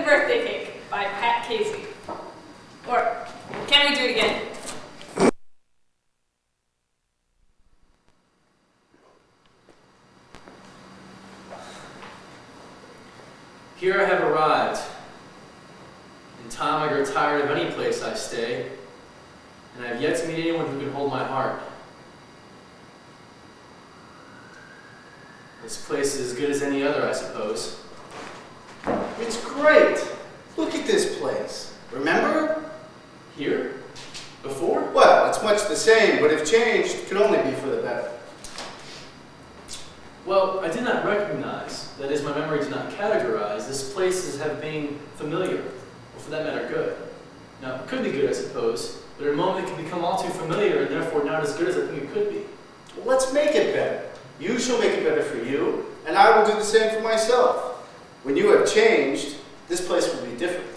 Birthday Cake by Pat Casey. Or, can we do it again? Here I have arrived. In time I grow tired of any place I stay, and I have yet to meet anyone who can hold my heart. This place is as good as any other, I suppose. It's great. Look at this place. Remember? Here? Before? Well, it's much the same, but if changed, it could only be for the better. Well, I did not recognize, that is, my memory did not categorize, this place as having being familiar, or for that matter, good. Now, it could be good, I suppose, but in a moment it can become all too familiar and therefore not as good as I think it could be. Well, let's make it better. You shall make it better for you, and I will do the same for myself. When you have changed, this place will be different.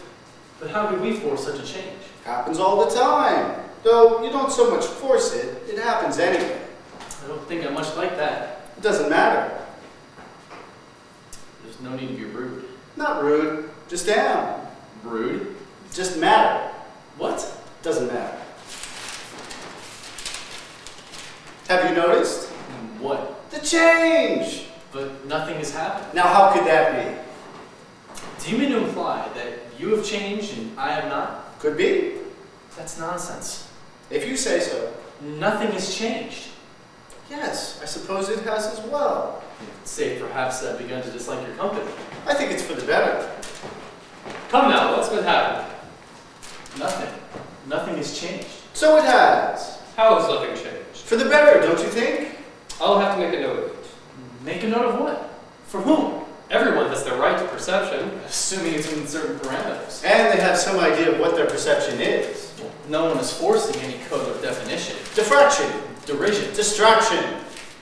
But how could we force such a change? Happens all the time. Though you don't so much force it, it happens anyway. I don't think I'm much like that. It doesn't matter. There's no need to be rude. Not rude, just am. Rude? Just matter. What? Doesn't matter. Have you noticed? What? The change! But nothing has happened. Now how could that be? Do you mean to imply that you have changed and I have not? Could be. That's nonsense. If you say so. Nothing has changed. Yes, I suppose it has as well. Say perhaps I've begun to dislike your company. I think it's for the better. Come now, what's been happening? Nothing. Nothing has changed. So it has. How has nothing changed? For the better, don't you think? I'll have to make a note of it. Make a note of what? For whom? Everyone has the right to perception. Assuming it's within certain parameters. And they have some idea of what their perception is. No one is forcing any code of definition. Diffraction. Derision. Distraction.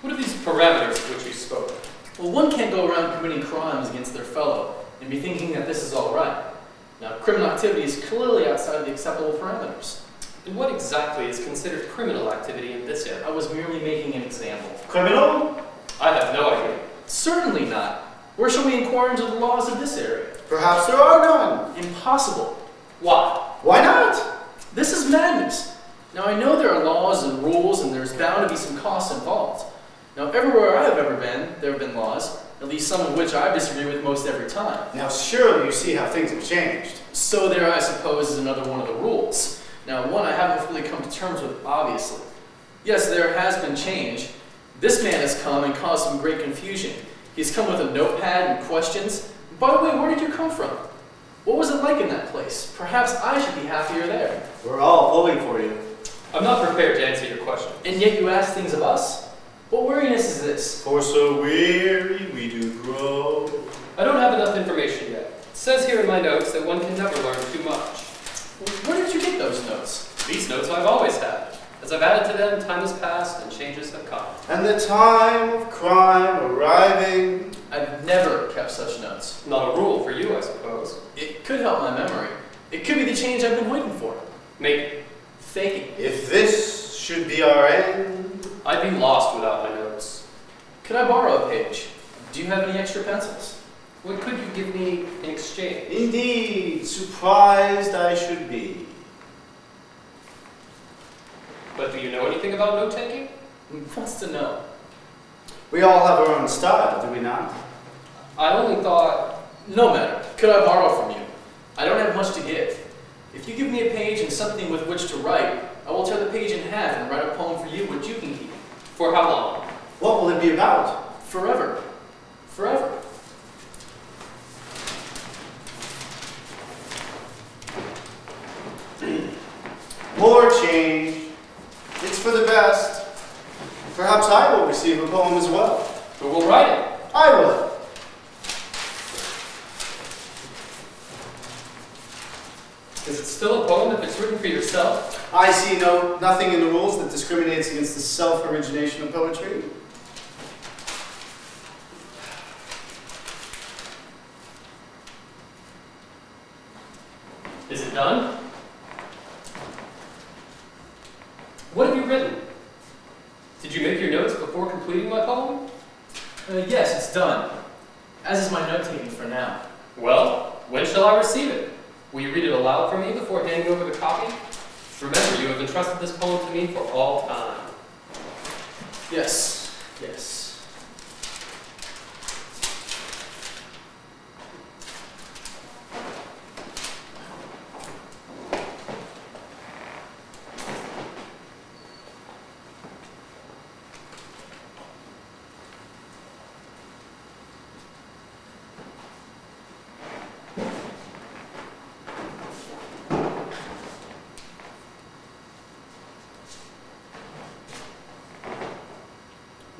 What are these parameters of which you spoke? Well, one can't go around committing crimes against their fellow and be thinking that this is all right. Now, criminal activity is clearly outside the acceptable parameters. And what exactly is considered criminal activity in this area? I was merely making an example. Criminal? I have no idea. Certainly not. Where shall we inquire into the laws of this area? Perhaps there are none. Impossible. Why? Why not? This is madness. Now, I know there are laws and rules, and there's bound to be some costs involved. Now, everywhere I've ever been, there have been laws, at least some of which I disagree with most every time. Now surely you see how things have changed. So there, I suppose, is another one of the rules. Now, one I haven't fully come to terms with, obviously. Yes, there has been change. This man has come and caused some great confusion. He's come with a notepad and questions. By the way, where did you come from? What was it like in that place? Perhaps I should be happier there. We're all pulling for you. I'm not prepared to answer your question. And yet you ask things of us? What weariness is this? For so weary we do grow. I don't have enough information yet. It says here in my notes that one can never learn too much. Where did you get those notes? These notes I've always had. As I've added to them, time has passed and changes have come. And the time of crime arriving. I've never kept such notes. Not a rule for you, I suppose. It could help my memory. It could be the change I've been waiting for. Maybe. Faking. If this should be our end. I'd be lost without my notes. Could I borrow a page? Do you have any extra pencils? What could you give me in exchange? Indeed, surprised I should be. But do you know anything about note-taking? What's to know? We all have our own style, do we not? I only thought... No matter. Could I borrow from you? I don't have much to give. If you give me a page and something with which to write, I will tear the page in half and write a poem for you which you can keep. For how long? What will it be about? Forever. Forever. More change. It's for the best. Perhaps I will receive a poem as well. Who will write it? I will. Is it still a poem if it's written for yourself? I see nothing in the rules that discriminates against the self-origination of poetry. Is it done? What have you written? Did you make your notes before completing my poem? Yes, it's done. As is my note-taking for now. Well, When shall I receive it? Will you read it aloud for me before handing over the copy? Remember, you have entrusted this poem to me for all time. Yes, yes.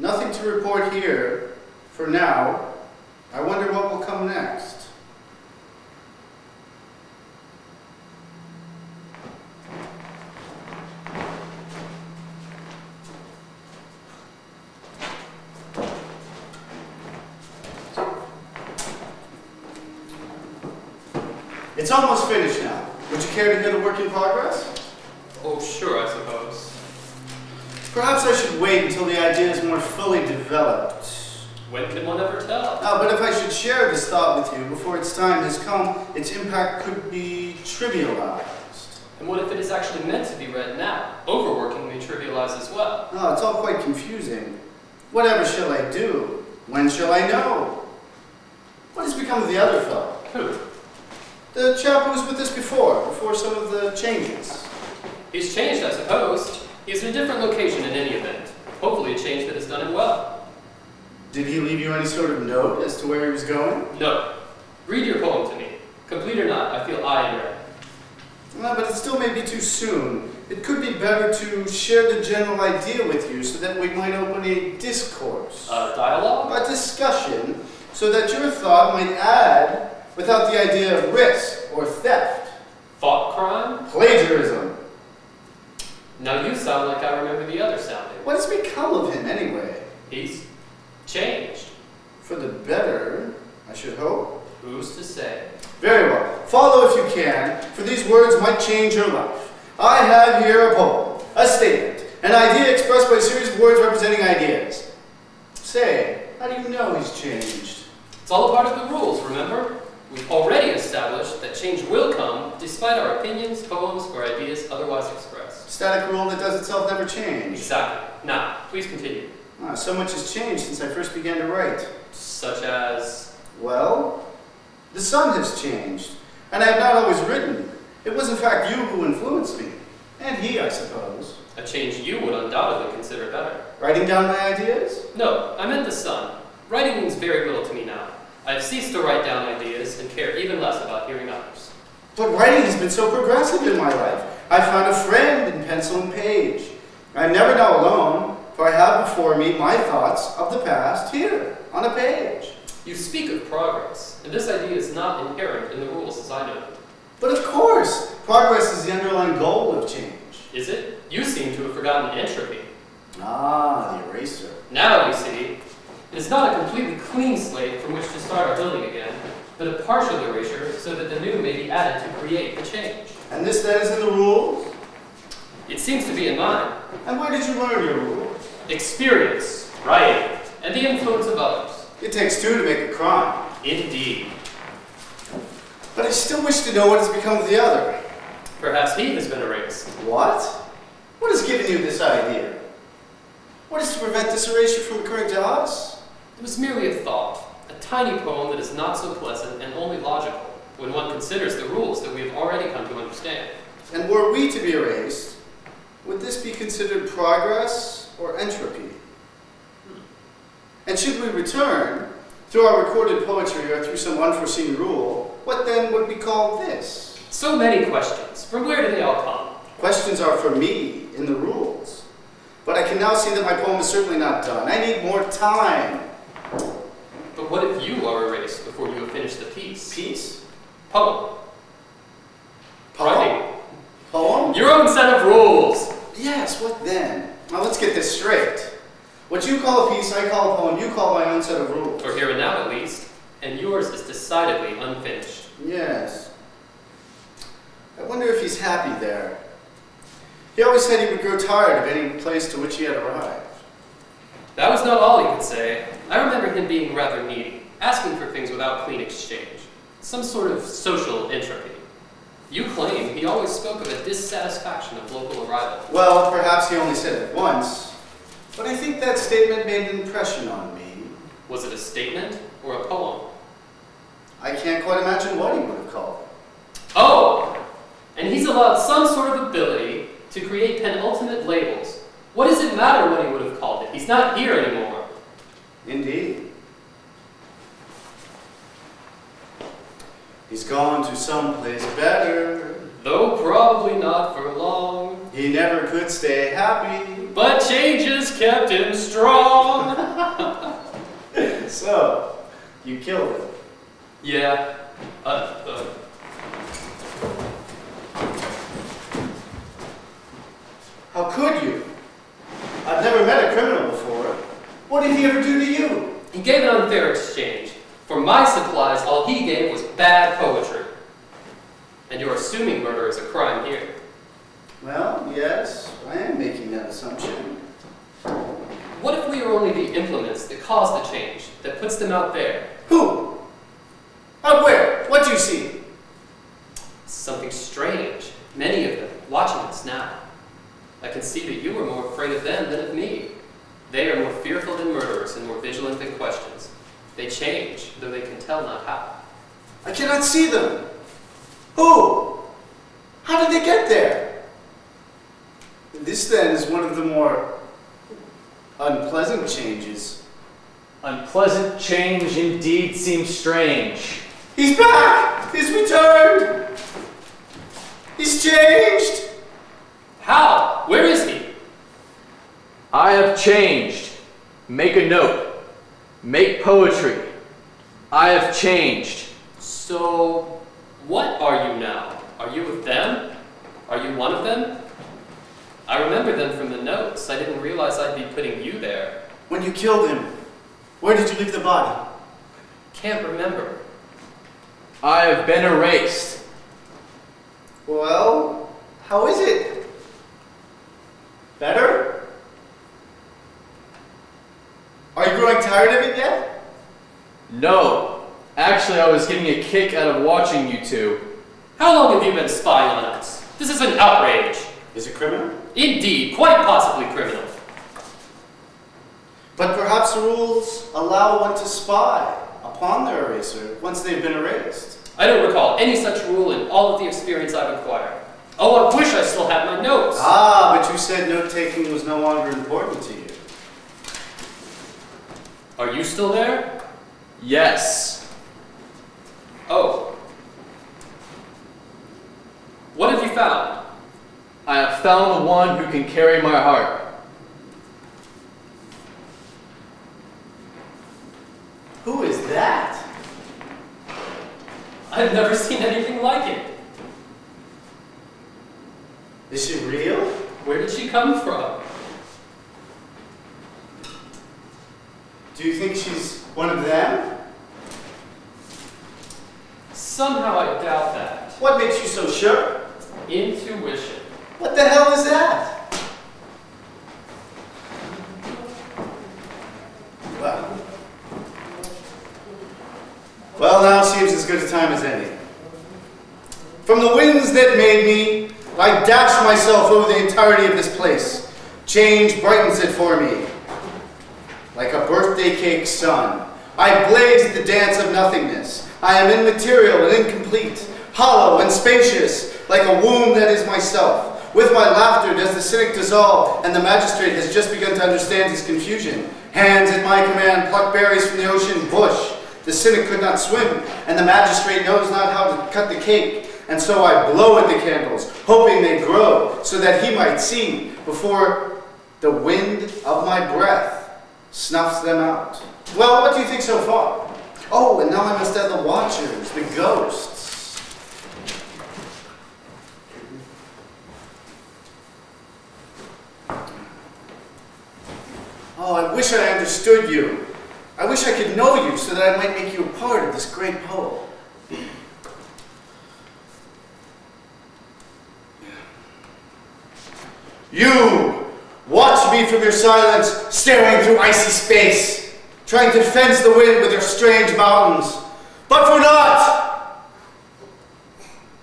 Nothing to report here for now. I wonder what will come next. It's almost finished now. Would you care to hear the work in progress? Oh, sure, I suppose. Perhaps I should wait until the idea is more fully developed. When can one ever tell? But if I should share this thought with you before its time has come, its impact could be trivialized. And what if it is actually meant to be read now? Overworking may trivialize as well. Oh, it's all quite confusing. Whatever shall I do? When shall I know? What has become of the other fellow? Who? The chap who was with us before some of the changes. He's changed, I suppose. He's in a different location in any event. Hopefully a change that has done him well. Did he leave you any sort of note as to where he was going? No. Read your poem to me. Complete or not, I feel I am ready. But it still may be too soon. It could be better to share the general idea with you so that we might open a discourse. A dialogue? A discussion, so that your thought might add without the idea of risk or theft. Thought crime? Plagiarism. Now you sound like I remember the other sounding. What has become of him anyway? He's changed. For the better, I should hope. Who's to say? Very well. Follow if you can, for these words might change your life. I have here a poem, a statement, an idea expressed by a series of words representing ideas. Say, how do you know he's changed? It's all a part of the rules, remember? We've already established that change will come despite our opinions, poems, or ideas otherwise expressed. Static rule that does itself never change. Exactly. Now, please continue. So much has changed since I first began to write. Such as? Well, the sun has changed, and I have not always written. It was in fact you who influenced me, and he, I suppose. A change you would undoubtedly consider better. Writing down my ideas? No, I meant the sun. Writing means very little to me now. I have ceased to write down ideas and care even less about hearing others. But writing has been so progressive in my life. I found a friend in pencil and page. I am never now alone, for I have before me my thoughts of the past here, on a page. You speak of progress, and this idea is not inherent in the rules as I know them. But of course, progress is the underlying goal of change. Is it? You seem to have forgotten entropy. Ah, the eraser. Now you see, it is not a completely clean slate from which to start our building again, but a partial erasure so that the new may be added to create the change. And this then is in the rules? It seems to be in mine. And where did you learn your rules? Experience, writing, and the influence of others. It takes two to make a crime. Indeed. But I still wish to know what has become of the other. Perhaps he has been erased. What? What has given you this idea? What is to prevent this erasure from occurring to us? It was merely a thought, a tiny poem that is not so pleasant and only logical when one considers the rules that we have already come to understand. And were we to be erased, would this be considered progress or entropy? And should we return, through our recorded poetry or through some unforeseen rule, what then would we call this? So many questions. From where do they all come? Questions are for me in the rules. But I can now see that my poem is certainly not done. I need more time. But what if you are erased before you have finished the piece? Piece? Poem. Writing. Poem? Your own set of rules. Yes, what then? Now let's get this straight. What you call a piece, I call a poem, you call my own set of rules. For here and now at least. And yours is decidedly unfinished. Yes. I wonder if he's happy there. He always said he would grow tired of any place to which he had arrived. That was not all he could say. I remember him being rather needy, asking for things without clean exchange. some sort of social entropy. You claim he always spoke of a dissatisfaction of local arrival. Well, perhaps he only said it once, but I think that statement made an impression on me. Was it a statement or a poem? I can't quite imagine what he would have called it. Oh! And he's allowed some sort of ability to create penultimate labels. What does it matter what he would have called it? He's not here anymore. Indeed. He's gone to someplace better. Though probably not for long. He never could stay happy. But changes kept him strong. So, you killed him. Yeah. How could you? I've never met a criminal before. What did he ever do to you? He gave an unfair exchange. For my supplies, all he gave was bad poetry. And you're assuming murder is a crime here. Well, yes, I am making that assumption. What if we are only the implements that cause the change, that puts them out there? Who? Out where? What do you see? Something strange. Many of them, watching us now. I can see that you are more afraid of them than of me. They are more fearful than murderers and more vigilant than questions. They change, though they can tell not how. I cannot see them. Who? How did they get there? This, then, is one of the more unpleasant changes. Unpleasant change indeed seems strange. He's back! He's returned! He's changed! How? Where is he? I have changed. Make a note. Make poetry. I have changed. So, what are you now? Are you with them? Are you one of them? I remember them from the notes. I didn't realize I'd be putting you there. When you killed him, where did you leave the body? Can't remember. I have been erased. Well, how is it? Better? Are you growing tired of it yet? No. Actually, I was getting a kick out of watching you two. How long have you been spying on us? This is an outrage. Is it criminal? Indeed, quite possibly criminal. But perhaps the rules allow one to spy upon their eraser once they've been erased. I don't recall any such rule in all of the experience I've acquired. Oh, I wish I still had my notes. Ah, but you said note-taking was no longer important to you. Are you still there? Yes. Oh. What have you found? I have found the one who can carry my heart. Who is that? I've never seen anything like it. Is she real? Where did she come from? Do you think she's one of them? Somehow I doubt that. What makes you so sure? Intuition. What the hell is that? Well, now seems as good a time as any. From the winds that made me, I dash myself over the entirety of this place. Change brightens it for me. Like a birthday cake sun, I blaze at the dance of nothingness. I am immaterial and incomplete, hollow and spacious, like a womb that is myself. With my laughter does the cynic dissolve, and the magistrate has just begun to understand his confusion. Hands at my command pluck berries from the ocean bush. The cynic could not swim, and the magistrate knows not how to cut the cake. And so I blow at the candles, hoping they grow, so that he might see before the wind of my breath snuffs them out. Well, what do you think so far? Oh, and now I must add the watchers, the ghosts. Oh, I wish I understood you. I wish I could know you so that I might make you a part of this great poem. You watch me from your silence, staring through icy space, trying to fence the wind with your strange mountains. But for naught!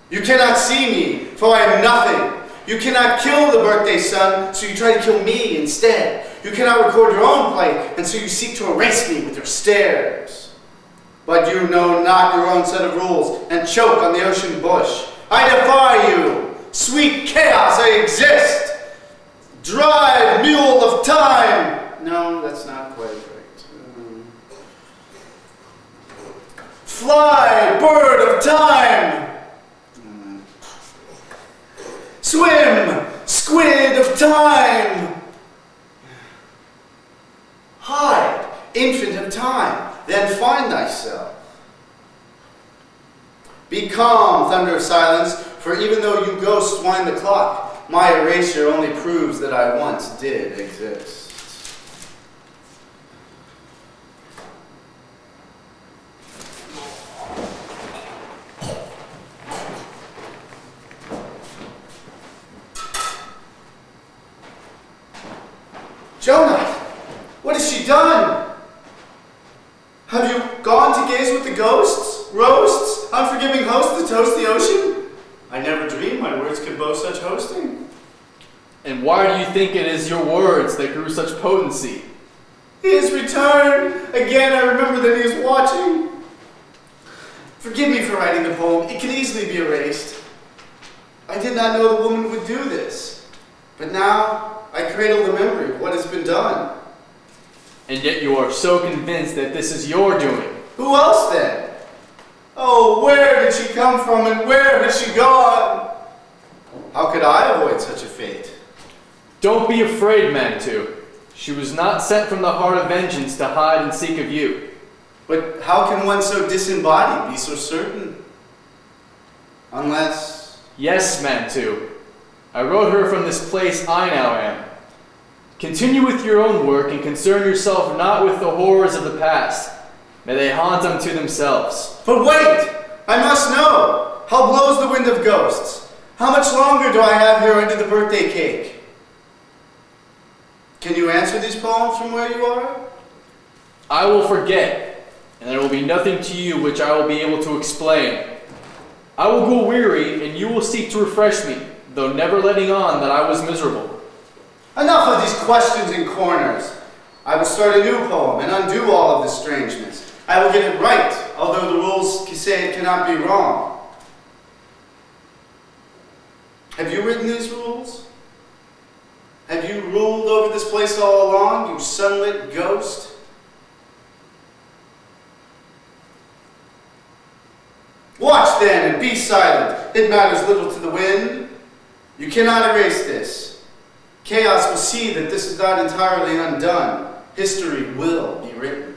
You cannot see me, for I am nothing. You cannot kill the birthday sun, so you try to kill me instead. You cannot record your own plight, and so you seek to erase me with your stares. But you know not your own set of rules, and choke on the ocean bush. I defy you! Sweet chaos, I exist! Drive, mule of time! No, that's not quite right. Fly, bird of time! Swim, squid of time! Hide, infant of time, then find thyself. Be calm, thunder of silence, for even though you ghosts wind the clock, my erasure only proves that I once did exist. Jonah, what has she done? Have you gone to gaze with the ghosts, roasts, unforgiving hosts to toast the ocean? I never dreamed my words could boast such hosting. And why do you think it is your words that grew such potency? He has returned. Again, I remember that he is watching. Forgive me for writing the poem. It can easily be erased. I did not know the woman would do this. But now, I cradle the memory of what has been done. And yet you are so convinced that this is your doing. Who else then? Oh, where did she come from and where has she gone? How could I avoid such a fate? Don't be afraid, Manitou. She was not sent from the heart of vengeance to hide and seek of you. But how can one so disembodied be so certain? Unless... Yes, Manitou. I wrote her from this place I now am. Continue with your own work and concern yourself not with the horrors of the past. May they haunt unto themselves. But wait! I must know! How blows the wind of ghosts? How much longer do I have here under the birthday cake? Can you answer these poems from where you are? I will forget, and there will be nothing to you which I will be able to explain. I will go weary, and you will seek to refresh me, though never letting on that I was miserable. Enough of these questions and corners. I will start a new poem and undo all of this strangeness. I will get it right, although the rules say it cannot be wrong. Have you written these rules? Have you ruled over this place all along, you sunlit ghost? Watch then and be silent. It matters little to the wind. You cannot erase this. Chaos will see that this is not entirely undone. History will be written.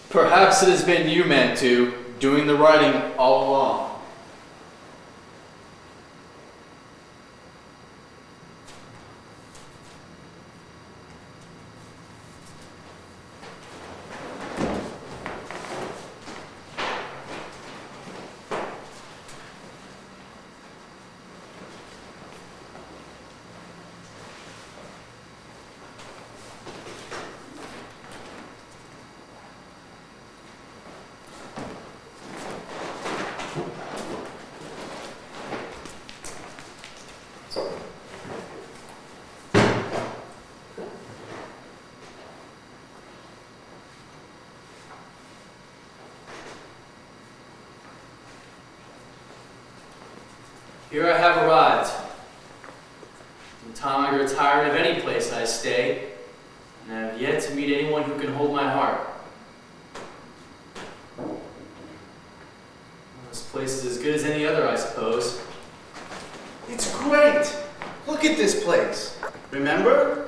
Perhaps it has been you, Manitou, doing the writing all along. Here I have arrived. In time I grow tired of any place I stay, and I have yet to meet anyone who can hold my heart. Well, this place is as good as any other, I suppose. It's great. Look at this place. Remember?